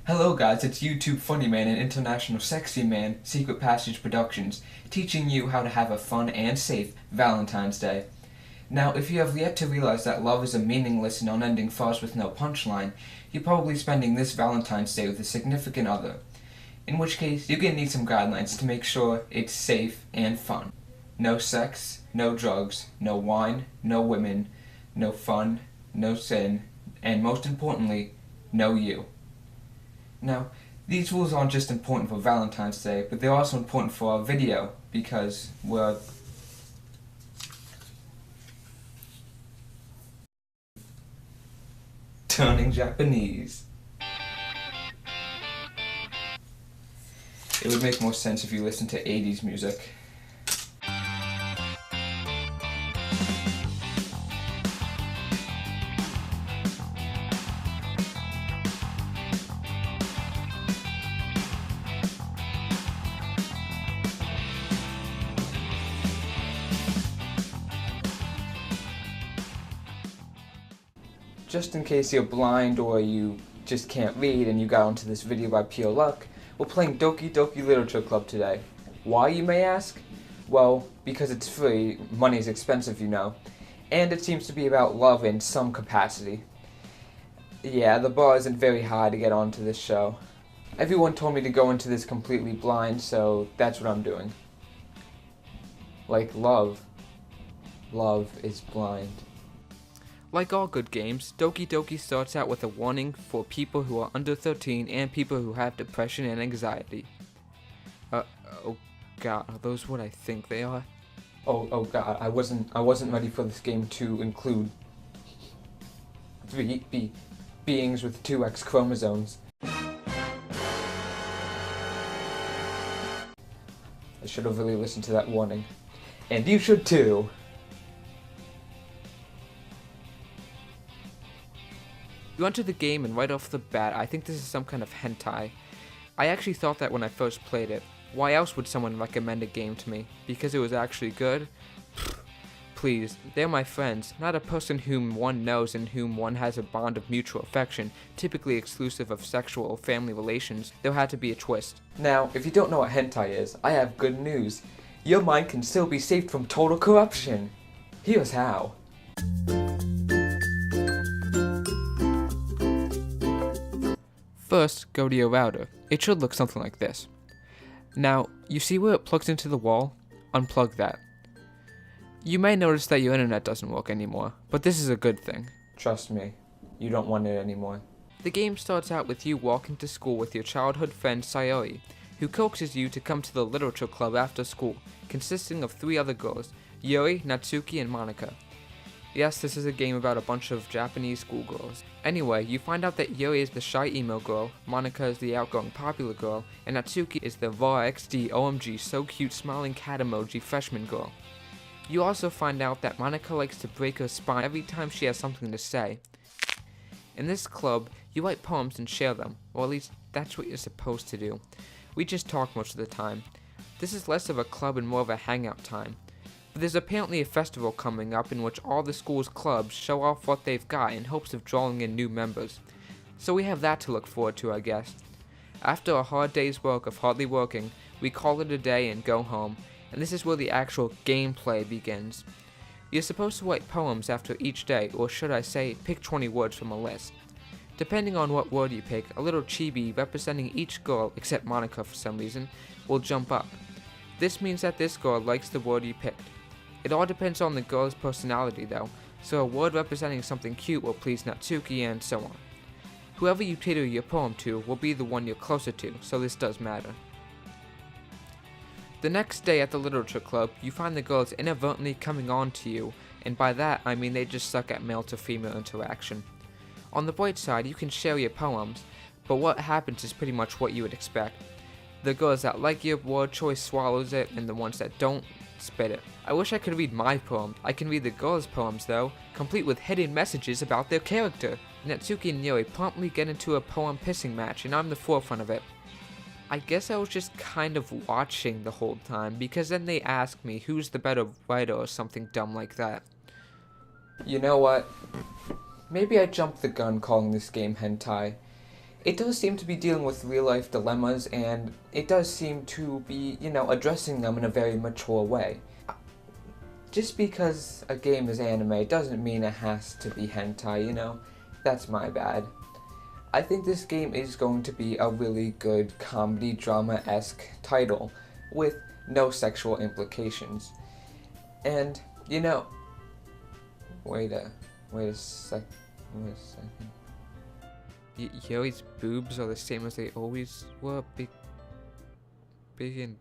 Hello guys, it's YouTube Funny Man and International Sexy Man, Secret Passage Productions, teaching you how to have a fun and safe Valentine's Day. Now, if you have yet to realize that love is a meaningless and unending farce with no punchline, you're probably spending this Valentine's Day with a significant other. In which case, you're gonna need some guidelines to make sure it's safe and fun. No sex, no drugs, no wine, no women, no fun, no sin, and most importantly, no you. Now, these rules aren't just important for Valentine's Day, but they're also important for our video, because we're turning Japanese. It would make more sense if you listened to 80s music. Just in case you're blind or you just can't read and you got onto this video by pure luck, we're playing Doki Doki Literature Club today. Why, you may ask? Well, because it's free, money's expensive, you know, and it seems to be about love in some capacity. Yeah, the bar isn't very high to get onto this show. Everyone told me to go into this completely blind, so that's what I'm doing. Like love. Love is blind. Like all good games, Doki Doki starts out with a warning for people who are under 13 and people who have depression and anxiety. Oh god, are those what I think they are? Oh god, I wasn't ready for this game to include beings with 2X chromosomes. I should have really listened to that warning. And you should too! You enter the game and right off the bat, I think this is some kind of hentai. I actually thought that when I first played it. Why else would someone recommend a game to me? Because it was actually good? Please, they're my friends, not a person whom one knows and whom one has a bond of mutual affection, typically exclusive of sexual or family relations. There had to be a twist. Now, if you don't know what hentai is, I have good news. Your mind can still be saved from total corruption. Here's how. First, go to your router. It should look something like this. Now, you see where it plugs into the wall? Unplug that. You may notice that your internet doesn't work anymore, but this is a good thing. Trust me, you don't want it anymore. The game starts out with you walking to school with your childhood friend Sayori, who coaxes you to come to the literature club after school, consisting of 3 other girls, Yuri, Natsuki, and Monika. Yes, this is a game about a bunch of Japanese schoolgirls. Anyway, you find out that Yuri is the shy emo girl, Monika is the outgoing popular girl, and Natsuki is the raw XD OMG so cute smiling cat emoji freshman girl. You also find out that Monika likes to break her spine every time she has something to say. In this club, you write poems and share them, or at least that's what you're supposed to do. We just talk most of the time. This is less of a club and more of a hangout time. But there's apparently a festival coming up in which all the school's clubs show off what they've got in hopes of drawing in new members. So we have that to look forward to, I guess. After a hard day's work of hardly working, we call it a day and go home, and this is where the actual gameplay begins. You're supposed to write poems after each day, or should I say, pick 20 words from a list. Depending on what word you pick, a little chibi representing each girl, except Monika for some reason, will jump up. This means that this girl likes the word you picked. It all depends on the girl's personality though, so a word representing something cute will please Natsuki and so on. Whoever you tailor your poem to will be the one you're closer to, so this does matter. The next day at the literature club, you find the girls inadvertently coming on to you, and by that I mean they just suck at male to female interaction. On the bright side, you can share your poems, but what happens is pretty much what you would expect. The girls that like your word choice swallows it, and the ones that don't, spit it. I wish I could read my poem. I can read the girls' poems though, complete with hidden messages about their character. Natsuki and Yuri promptly get into a poem pissing match, and I'm the forefront of it. I guess I was just kind of watching the whole time, because then they ask me who's the better writer or something dumb like that. You know what? Maybe I jumped the gun calling this game hentai. It does seem to be dealing with real-life dilemmas, and it does seem to be, addressing them in a very mature way. Just because a game is anime doesn't mean it has to be hentai, That's my bad. I think this game is going to be a really good comedy drama-esque title with no sexual implications. And, wait a second. Yoi's boobs are the same as they always were, big and...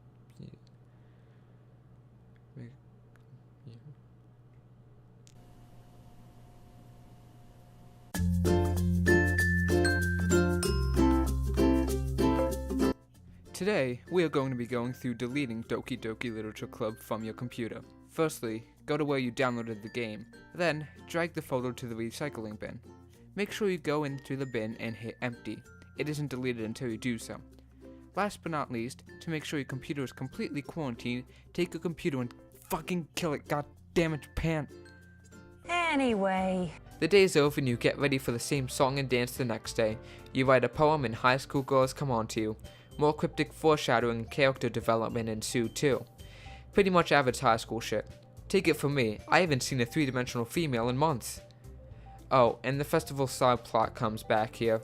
Today, we are going to be going through deleting Doki Doki Literature Club from your computer. Firstly, go to where you downloaded the game, then drag the photo to the recycling bin. Make sure you go into the bin and hit empty. It isn't deleted until you do so. Last but not least, to make sure your computer is completely quarantined, take your computer and fucking kill it, god damn it, Japan. Anyway. The day is over and you get ready for the same song and dance the next day. You write a poem and high school girls come on to you. More cryptic foreshadowing and character development ensue too. Pretty much average high school shit. Take it from me, I haven't seen a three-dimensional female in months. Oh, and the festival subplot comes back here.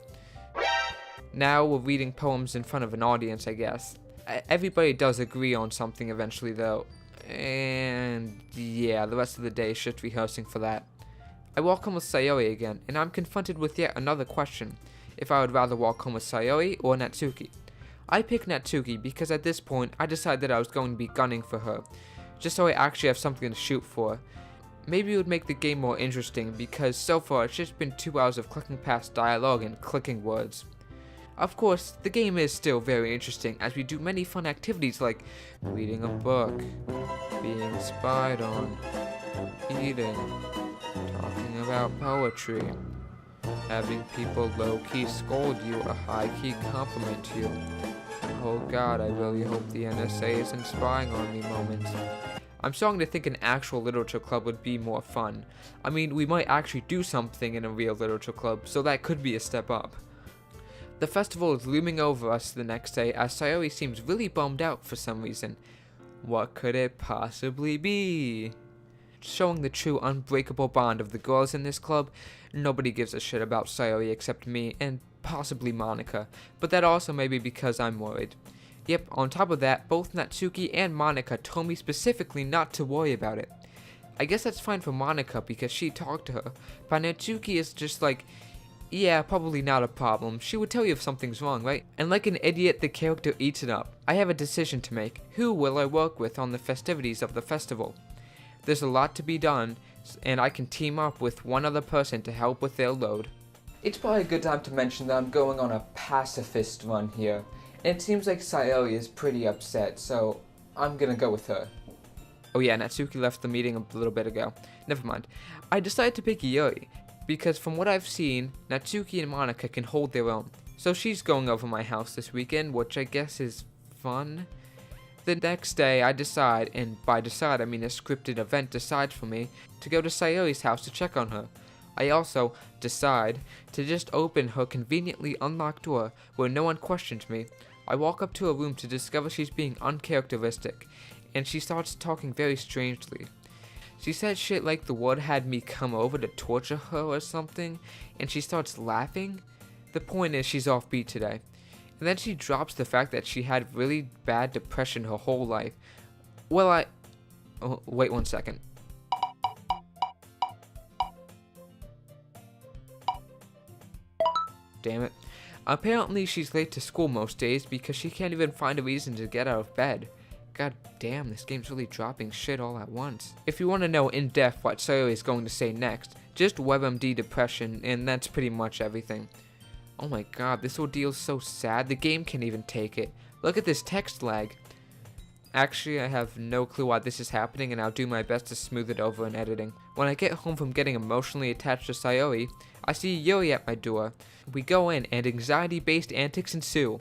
Now we're reading poems in front of an audience, I guess. Everybody does agree on something eventually though. And yeah, the rest of the day is just rehearsing for that. I walk home with Sayori again, and I'm confronted with yet another question. If I would rather walk home with Sayori or Natsuki. I pick Natsuki because at this point I decided that I was going to be gunning for her, just so I actually have something to shoot for. Maybe it would make the game more interesting because so far it's just been 2 hours of clicking past dialogue and clicking words. Of course, the game is still very interesting as we do many fun activities like reading a book, being spied on, eating, talking about poetry, having people low-key scold you or high-key compliment you. Oh god, I really hope the NSA isn't spying on me moments. I'm starting to think an actual literature club would be more fun. I mean, we might actually do something in a real literature club, so that could be a step up. The festival is looming over us the next day as Sayori seems really bummed out for some reason. What could it possibly be? Showing the true unbreakable bond of the girls in this club, nobody gives a shit about Sayori except me and possibly Monica, but that also may be because I'm worried. Yep, on top of that, both Natsuki and Monica told me specifically not to worry about it. I guess that's fine for Monica because she talked to her, but Natsuki is just like, yeah, probably not a problem. She would tell you if something's wrong, right? And like an idiot, the character eats it up. I have a decision to make. Who will I work with on the festivities of the festival? There's a lot to be done, and I can team up with one other person to help with their load. It's probably a good time to mention that I'm going on a pacifist run here, and it seems like Sayori is pretty upset, so I'm gonna go with her. Oh yeah, Natsuki left the meeting a little bit ago. Never mind. I decided to pick Yuri, because from what I've seen, Natsuki and Monica can hold their own. So she's going over my house this weekend, which I guess is fun. The next day I decide, and by decide I mean a scripted event decides for me, to go to Sayori's house to check on her. I also decide to just open her conveniently unlocked door where no one questions me. I walk up to her room to discover she's being uncharacteristic, and she starts talking very strangely. She said shit like the word had me come over to torture her or something, and she starts laughing. The point is she's offbeat today. And then she drops the fact that she had really bad depression her whole life. Well, oh, wait 1 second. Damn it. Apparently she's late to school most days because she can't even find a reason to get out of bed. God damn, this game's really dropping shit all at once. If you want to know in depth what Sayori is going to say next, just WebMD depression, and that's pretty much everything. Oh my god, this ordeal's so sad, the game can't even take it. Look at this text lag. Actually, I have no clue why this is happening, and I'll do my best to smooth it over in editing. When I get home from getting emotionally attached to Sayori, I see Yuri at my door. We go in, and anxiety-based antics ensue.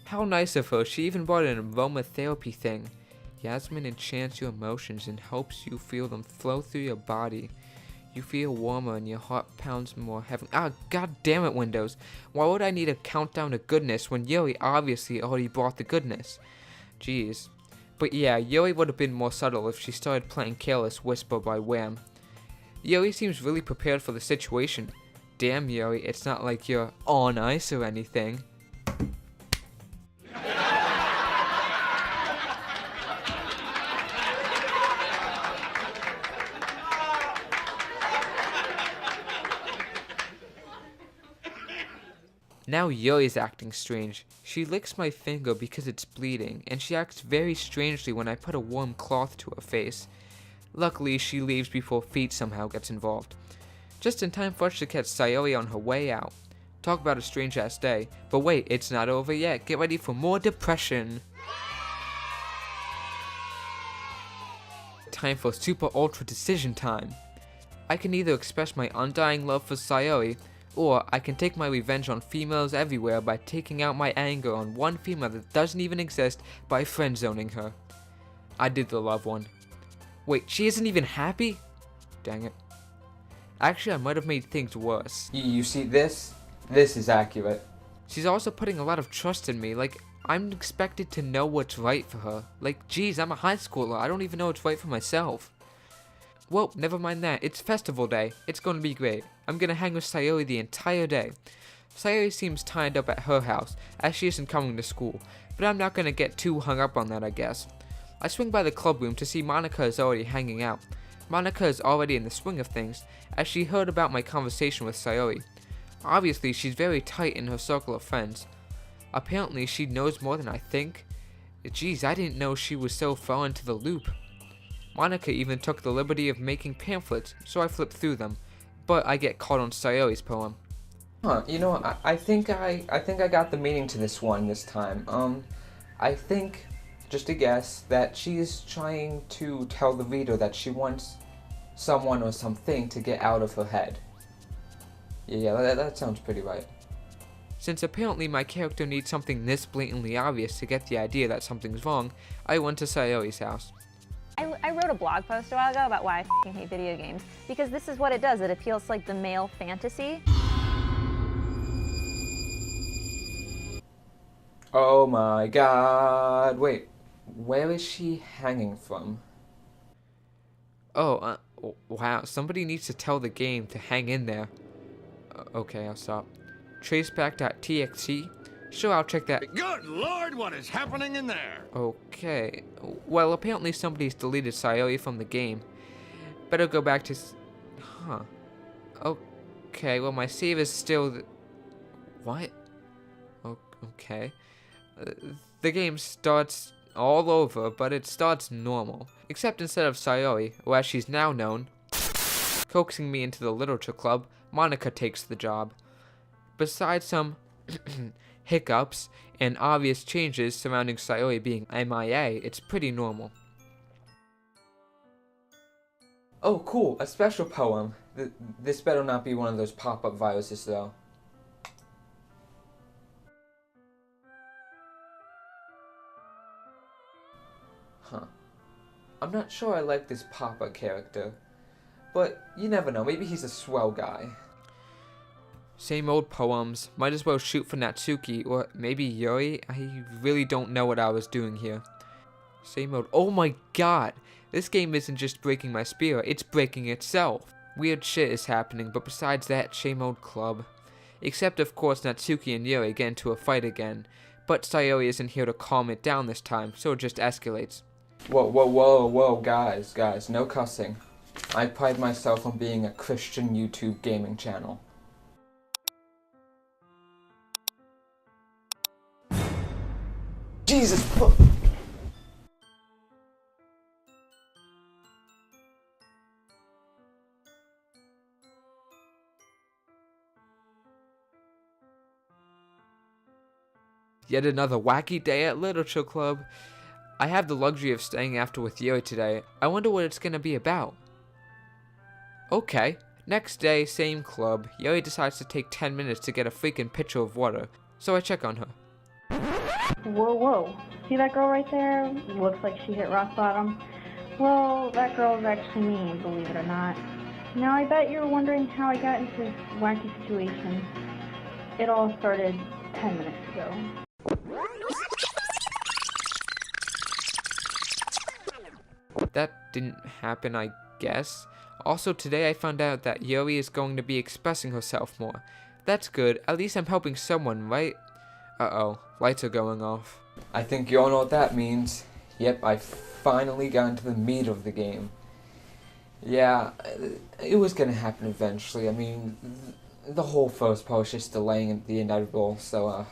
How nice of her, she even brought an aromatherapy thing. Yasmin enchants your emotions and helps you feel them flow through your body. You feel warmer and your heart pounds more heavily. Ah, god damn it, Windows. Why would I need a countdown to goodness when Yuri obviously already brought the goodness? Jeez. But yeah, Yuri would have been more subtle if she started playing Careless Whisper by Wham. Yuri seems really prepared for the situation. Damn, Yuri, it's not like you're on ice or anything. Now Yuri's acting strange. She licks my finger because it's bleeding, and she acts very strangely when I put a warm cloth to her face. Luckily, she leaves before Feet somehow gets involved. Just in time for us to catch Sayori on her way out. Talk about a strange-ass day. But wait, it's not over yet. Get ready for more depression. Time for super ultra decision time. I can either express my undying love for Sayori, or I can take my revenge on females everywhere by taking out my anger on one female that doesn't even exist by friend-zoning her. I did the love one. Wait, she isn't even happy? Dang it. Actually, I might have made things worse. You see this? This is accurate. She's also putting a lot of trust in me, like, I'm expected to know what's right for her. Like, geez, I'm a high schooler, I don't even know what's right for myself. Well, never mind that, it's festival day. It's gonna be great. I'm gonna hang with Sayori the entire day. Sayori seems tied up at her house, as she isn't coming to school, but I'm not gonna get too hung up on that, I guess. I swing by the club room to see Monica is already hanging out. Monica is already in the swing of things, as she heard about my conversation with Sayori. Obviously, she's very tight in her circle of friends. Apparently, she knows more than I think. Geez, I didn't know she was so far into the loop. Monica even took the liberty of making pamphlets, so I flipped through them, but I get caught on Sayori's poem. Huh, you know, I think I got the meaning to this one this time. I think, just a guess, that she's trying to tell the reader that she wants someone or something to get out of her head. Yeah, that sounds pretty right. Since apparently my character needs something this blatantly obvious to get the idea that something's wrong, I went to Sayori's house. I wrote a blog post a while ago about why I f***ing hate video games, because this is what it does. It appeals to like the male fantasy. Oh my god, wait, where is she hanging from? Oh, wow, somebody needs to tell the game to hang in there. Okay, I'll stop. Traceback.txt? Sure, I'll check that. Good Lord, what is happening in there? Okay. Well, apparently somebody's deleted Sayori from the game. Better go back to... Huh. Okay, well, my save is still... What? Okay. The game starts all over, but it starts normal. Except instead of Sayori, or as she's now known, coaxing me into the literature club, Monica takes the job. Besides some... hiccups and obvious changes surrounding Sayori being MIA, it's pretty normal. Oh, cool, a special poem. This better not be one of those pop-up viruses, though. Huh. I'm not sure I like this Papa character, but you never know, maybe he's a swell guy. Same old poems, might as well shoot for Natsuki, or maybe Yuri. I really don't know what I was doing here. Same old, oh my god! This game isn't just breaking my spirit, it's breaking itself. Weird shit is happening, but besides that, same old club. Except of course Natsuki and Yuri get into a fight again, but Sayori isn't here to calm it down this time, so it just escalates. Whoa, guys, no cussing. I pride myself on being a Christian YouTube gaming channel. Jesus fuck! Yet another wacky day at Literature Club. I have the luxury of staying after with Yuri today. I wonder what it's gonna be about. Okay. Next day, same club. Yuri decides to take 10 minutes to get a freaking pitcher of water, so I check on her. Whoa. See that girl right there? Looks like she hit rock bottom. Well, that girl is actually me, believe it or not. Now, I bet you're wondering how I got into this wacky situation. It all started 10 minutes ago. That didn't happen, I guess. Also, today I found out that Yuri is going to be expressing herself more. That's good. At least I'm helping someone, right? Uh-oh. Lights are going off. I think you all know what that means. Yep, I finally got into the meat of the game. Yeah, it was gonna happen eventually. I mean, the whole first part was just delaying the inevitable, so,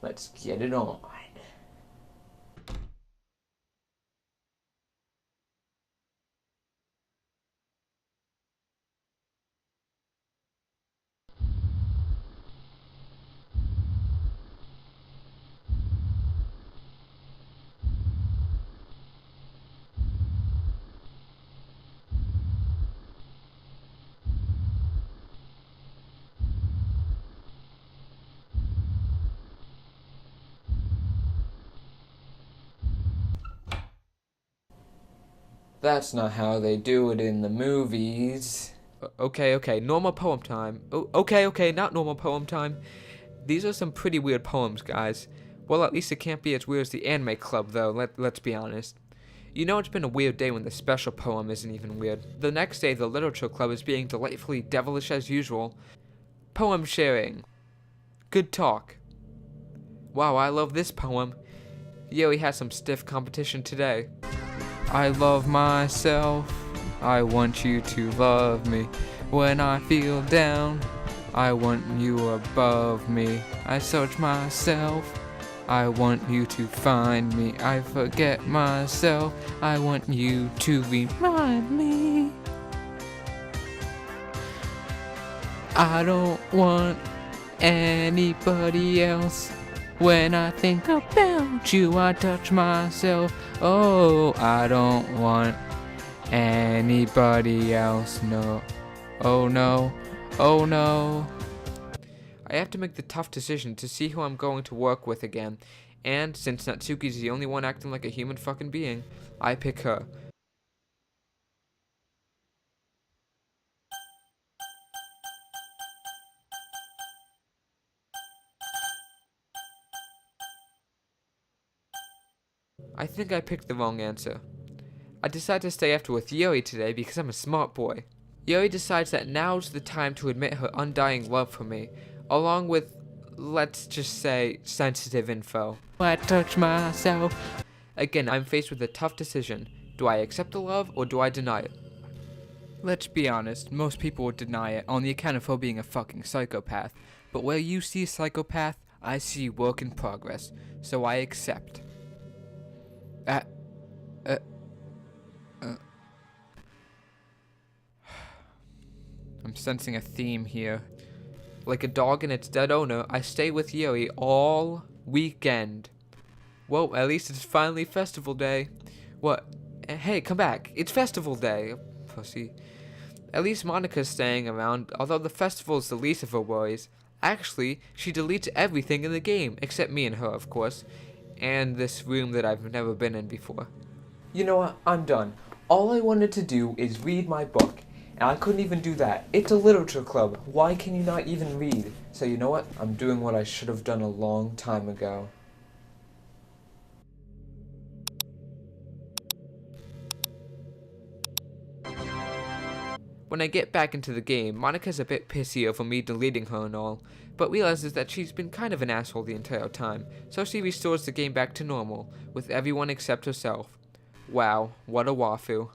let's get it on. That's not how they do it in the movies. Okay, normal poem time. Okay, not normal poem time. These are some pretty weird poems, guys. Well, at least it can't be as weird as the anime club, though, let's be honest. You know it's been a weird day when the special poem isn't even weird. The next day, the literature club is being delightfully devilish as usual. Poem sharing. Good talk. Wow, I love this poem. Yuri has some stiff competition today. I love myself, I want you to love me. When I feel down, I want you above me. I search myself, I want you to find me. I forget myself, I want you to remind me. I don't want anybody else. When I think about you, I touch myself. Oh, I don't want anybody else. No. Oh no. Oh no. I have to make the tough decision to see who I'm going to work with again. And since Natsuki's the only one acting like a human fucking being, I pick her. I think I picked the wrong answer. I decide to stay after with Yuri today because I'm a smart boy. Yuri decides that now's the time to admit her undying love for me, along with, let's just say, sensitive info. I touch myself. Again, I'm faced with a tough decision. Do I accept the love or do I deny it? Let's be honest, most people would deny it on the account of her being a fucking psychopath. But where you see a psychopath, I see work in progress, so I accept. I'm sensing a theme here. Like a dog and its dead owner, I stay with Yuri all weekend. Well, at least it's finally festival day. What? Hey, come back. It's festival day. Pussy. At least Monica's staying around, although the festival is the least of her worries. Actually, she deletes everything in the game, except me and her, of course. And this room that I've never been in before. You know what? I'm done. All I wanted to do is read my book. And I couldn't even do that. It's a literature club. Why can you not even read? So you know what? I'm doing what I should have done a long time ago. When I get back into the game, Monica's a bit pissy over me deleting her and all, but realizes that she's been kind of an asshole the entire time, so she restores the game back to normal, with everyone except herself. Wow, what a wafu.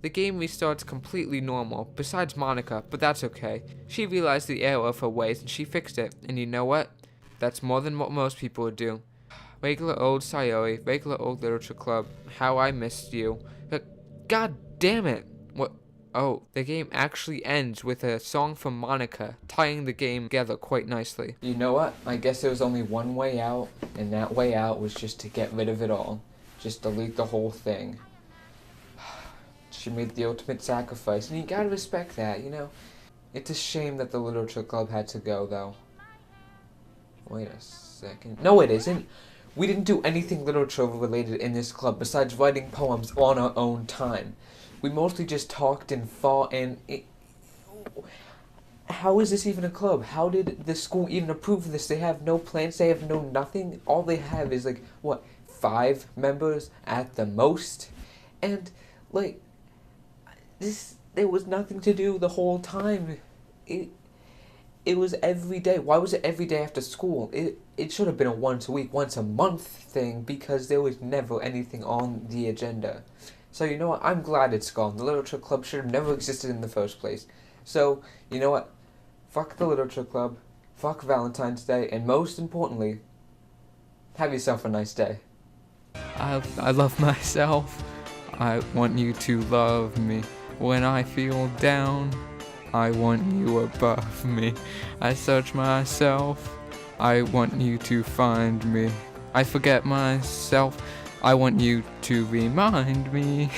The game restarts completely normal, besides Monica, but that's okay. She realized the error of her ways and she fixed it, and you know what? That's more than what most people would do. Regular old Sayori, regular old literature club, how I missed you. God damn it! What? Oh, the game actually ends with a song from Monica, tying the game together quite nicely. You know what? I guess there was only one way out, and that way out was just to get rid of it all. Just delete the whole thing. She made the ultimate sacrifice, and you gotta respect that, you know? It's a shame that the literature club had to go, though. Wait a second. No, it isn't. We didn't do anything literature related in this club besides writing poems on our own time. We mostly just talked and fought, and how is this even a club? How did the school even approve this? They have no plans, they have no nothing. All they have is like, what, 5 members at the most? And like, there was nothing to do the whole time. It was every day. Why was it every day after school? It should have been a once a week, once a month thing, because there was never anything on the agenda. So you know what? I'm glad it's gone. The Literature Club should have never existed in the first place. So, you know what? Fuck the Literature Club. Fuck Valentine's Day. And most importantly, have yourself a nice day. I love myself. I want you to love me. When I feel down, I want you above me. I search myself. I want you to find me. I forget myself. I want you to remind me.